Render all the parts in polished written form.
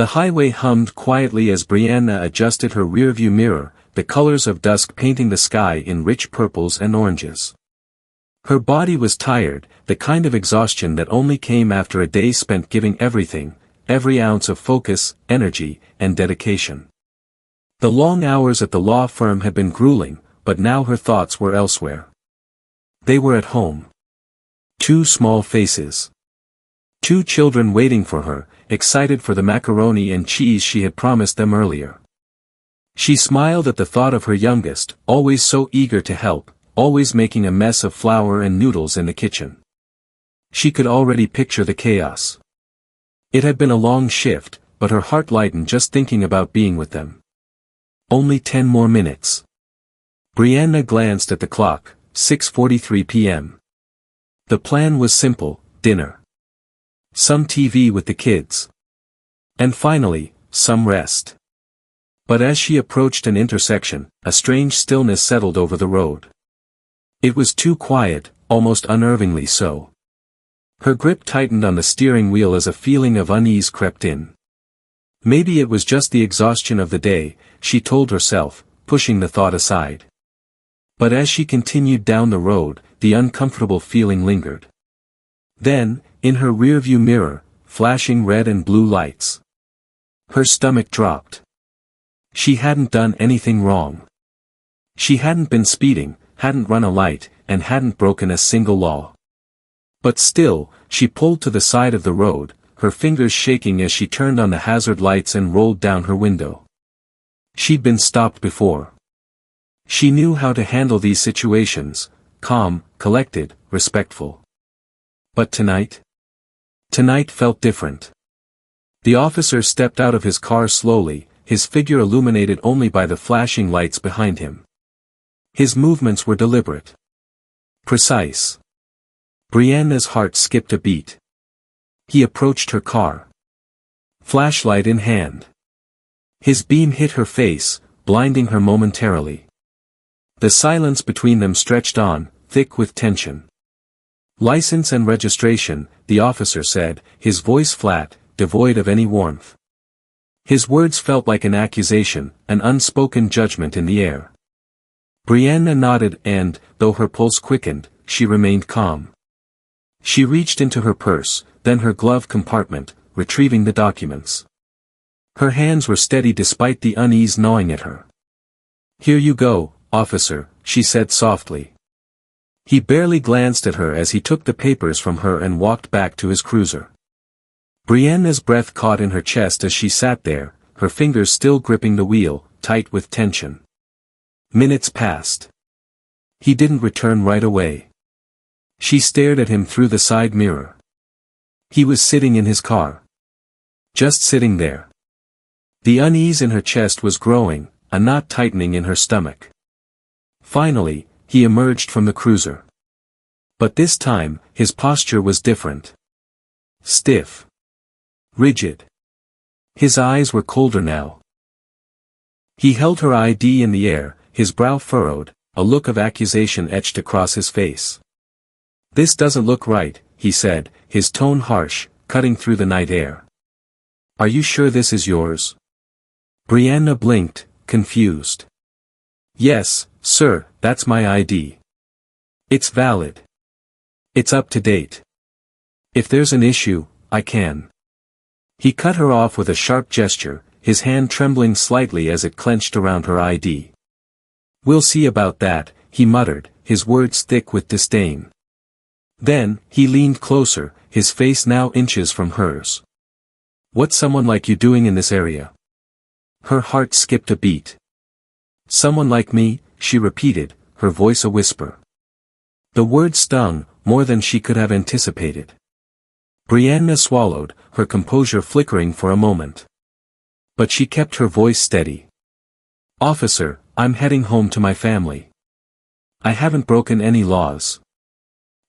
The highway hummed quietly as Brianna adjusted her rearview mirror, the colors of dusk painting the sky in rich purples and oranges. Her body was tired, the kind of exhaustion that only came after a day spent giving everything, every ounce of focus, energy, and dedication. The long hours at the law firm had been grueling, but now her thoughts were elsewhere. They were at home. 2 small faces. 2 children waiting for her, excited for the macaroni and cheese she had promised them earlier. She smiled at the thought of her youngest, always so eager to help, always making a mess of flour and noodles in the kitchen. She could already picture the chaos. It had been a long shift, but her heart lightened just thinking about being with them. Only 10 more minutes. Brianna glanced at the clock, 6:43 p.m. The plan was simple: dinner. Some TV with the kids. And finally, some rest. But as she approached an intersection, a strange stillness settled over the road. It was too quiet, almost unnervingly so. Her grip tightened on the steering wheel as a feeling of unease crept in. Maybe it was just the exhaustion of the day, she told herself, pushing the thought aside. But as she continued down the road, the uncomfortable feeling lingered. Then, in her rearview mirror, flashing red and blue lights. Her stomach dropped. She hadn't done anything wrong. She hadn't been speeding, hadn't run a light, and hadn't broken a single law. But still, she pulled to the side of the road, her fingers shaking as she turned on the hazard lights and rolled down her window. She'd been stopped before. She knew how to handle these situations, calm, collected, respectful. But tonight? Tonight felt different. The officer stepped out of his car slowly, his figure illuminated only by the flashing lights behind him. His movements were deliberate. Precise. Brianna's heart skipped a beat. He approached her car. Flashlight in hand. His beam hit her face, blinding her momentarily. The silence between them stretched on, thick with tension. License and registration, the officer said, his voice flat, devoid of any warmth. His words felt like an accusation, an unspoken judgment in the air. Brianna nodded and, though her pulse quickened, she remained calm. She reached into her purse, then her glove compartment, retrieving the documents. Her hands were steady despite the unease gnawing at her. "Here you go, officer," she said softly. He barely glanced at her as he took the papers from her and walked back to his cruiser. Brianna's breath caught in her chest as she sat there, her fingers still gripping the wheel, tight with tension. Minutes passed. He didn't return right away. She stared at him through the side mirror. He was sitting in his car. Just sitting there. The unease in her chest was growing, a knot tightening in her stomach. Finally, he emerged from the cruiser. But this time, his posture was different. Stiff. Rigid. His eyes were colder now. He held her ID in the air, his brow furrowed, a look of accusation etched across his face. "This doesn't look right," he said, his tone harsh, cutting through the night air. "Are you sure this is yours?" Brianna blinked, confused. "Yes, sir, that's my ID. It's valid. It's up to date. If there's an issue, I can." He cut her off with a sharp gesture, his hand trembling slightly as it clenched around her ID. "We'll see about that," he muttered, his words thick with disdain. Then, he leaned closer, his face now inches from hers. "What's someone like you doing in this area?" Her heart skipped a beat. "Someone like me," she repeated, her voice a whisper. The word stung, more than she could have anticipated. Brianna swallowed, her composure flickering for a moment. But she kept her voice steady. "Officer, I'm heading home to my family. I haven't broken any laws."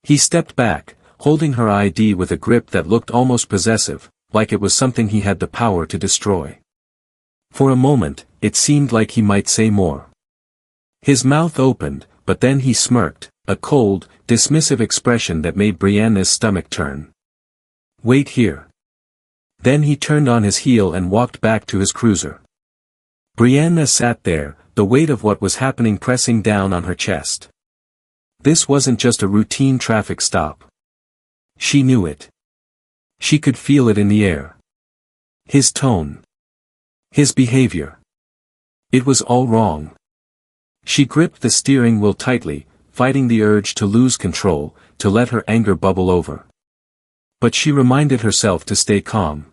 He stepped back, holding her ID with a grip that looked almost possessive, like it was something he had the power to destroy. For a moment, it seemed like he might say more. His mouth opened, but then he smirked, a cold, dismissive expression that made Brianna's stomach turn. "Wait here. Then he turned on his heel and walked back to his cruiser. Brianna sat there, the weight of what was happening pressing down on her chest. This wasn't just a routine traffic stop. She knew it. She could feel it in the air. His tone. His behavior. It was all wrong. She gripped the steering wheel tightly, fighting the urge to lose control, to let her anger bubble over. But she reminded herself to stay calm.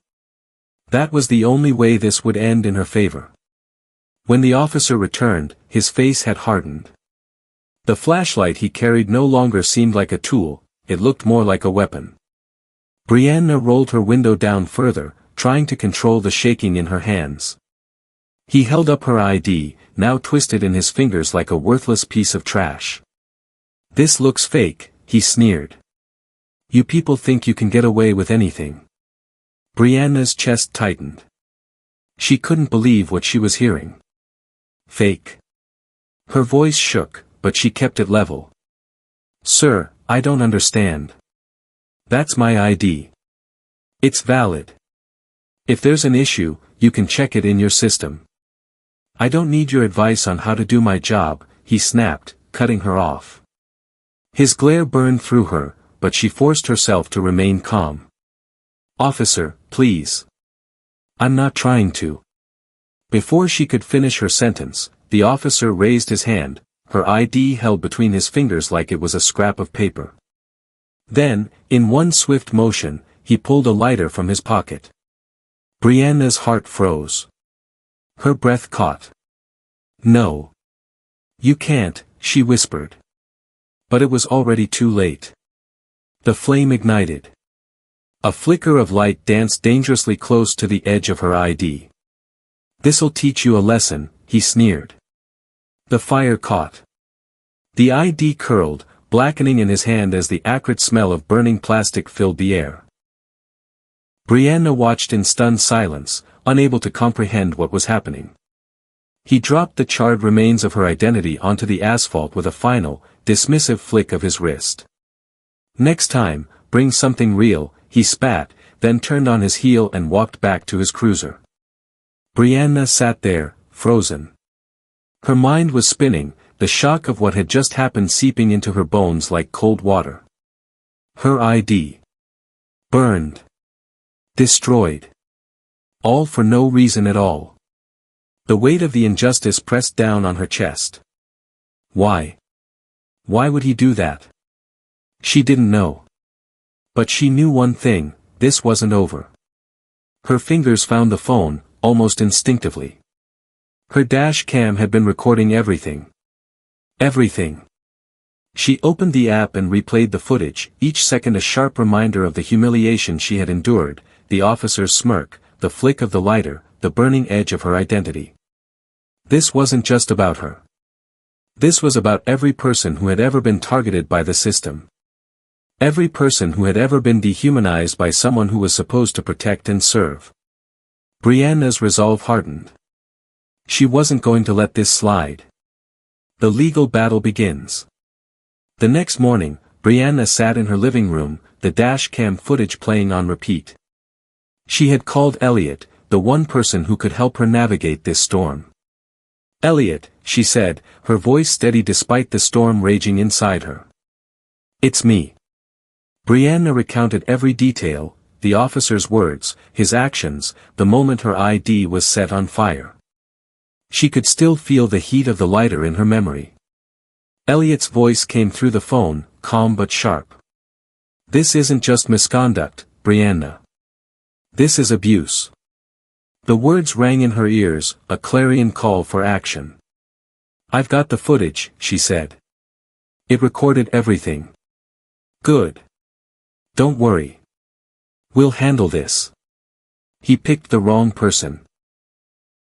That was the only way this would end in her favor. When the officer returned, his face had hardened. The flashlight he carried no longer seemed like a tool, it looked more like a weapon. Brianna rolled her window down further, trying to control the shaking in her hands. He held up her ID, now twisted in his fingers like a worthless piece of trash. "This looks fake," he sneered. "You people think you can get away with anything." Brianna's chest tightened. She couldn't believe what she was hearing. Fake. Her voice shook, but she kept it level. "Sir, I don't understand. That's my ID. It's valid. If there's an issue, you can check it in your system. I don't need your advice on how to do my job," he snapped, cutting her off. His glare burned through her, but she forced herself to remain calm. "Officer, please. I'm not trying to." Before she could finish her sentence, the officer raised his hand, her ID held between his fingers like it was a scrap of paper. Then, in one swift motion, he pulled a lighter from his pocket. Brianna's heart froze. Her breath caught. "No. You can't," she whispered. But it was already too late. The flame ignited. A flicker of light danced dangerously close to the edge of her ID. "This'll teach you a lesson," he sneered. The fire caught. The ID curled, blackening in his hand as the acrid smell of burning plastic filled the air. Brianna watched in stunned silence, unable to comprehend what was happening. He dropped the charred remains of her identity onto the asphalt with a final, dismissive flick of his wrist. "Next time, bring something real," he spat, then turned on his heel and walked back to his cruiser. Brianna sat there, frozen. Her mind was spinning, the shock of what had just happened seeping into her bones like cold water. Her ID. Burned. Destroyed. All for no reason at all. The weight of the injustice pressed down on her chest. Why? Why would he do that? She didn't know. But she knew one thing, this wasn't over. Her fingers found the phone, almost instinctively. Her dash cam had been recording everything. Everything. She opened the app and replayed the footage, each second a sharp reminder of the humiliation she had endured, the officer's smirk, the flick of the lighter, the burning edge of her identity. This wasn't just about her. This was about every person who had ever been targeted by the system. Every person who had ever been dehumanized by someone who was supposed to protect and serve. Brianna's resolve hardened. She wasn't going to let this slide. The legal battle begins. The next morning, Brianna sat in her living room, the dash cam footage playing on repeat. She had called Elliot, the one person who could help her navigate this storm. "Elliot," she said, her voice steady despite the storm raging inside her. "It's me." Brianna recounted every detail, the officer's words, his actions, the moment her ID was set on fire. She could still feel the heat of the lighter in her memory. Elliot's voice came through the phone, calm but sharp. "This isn't just misconduct, Brianna. This is abuse." The words rang in her ears, a clarion call for action. "I've got the footage," she said. "It recorded everything." "Good. Don't worry. We'll handle this." He picked the wrong person.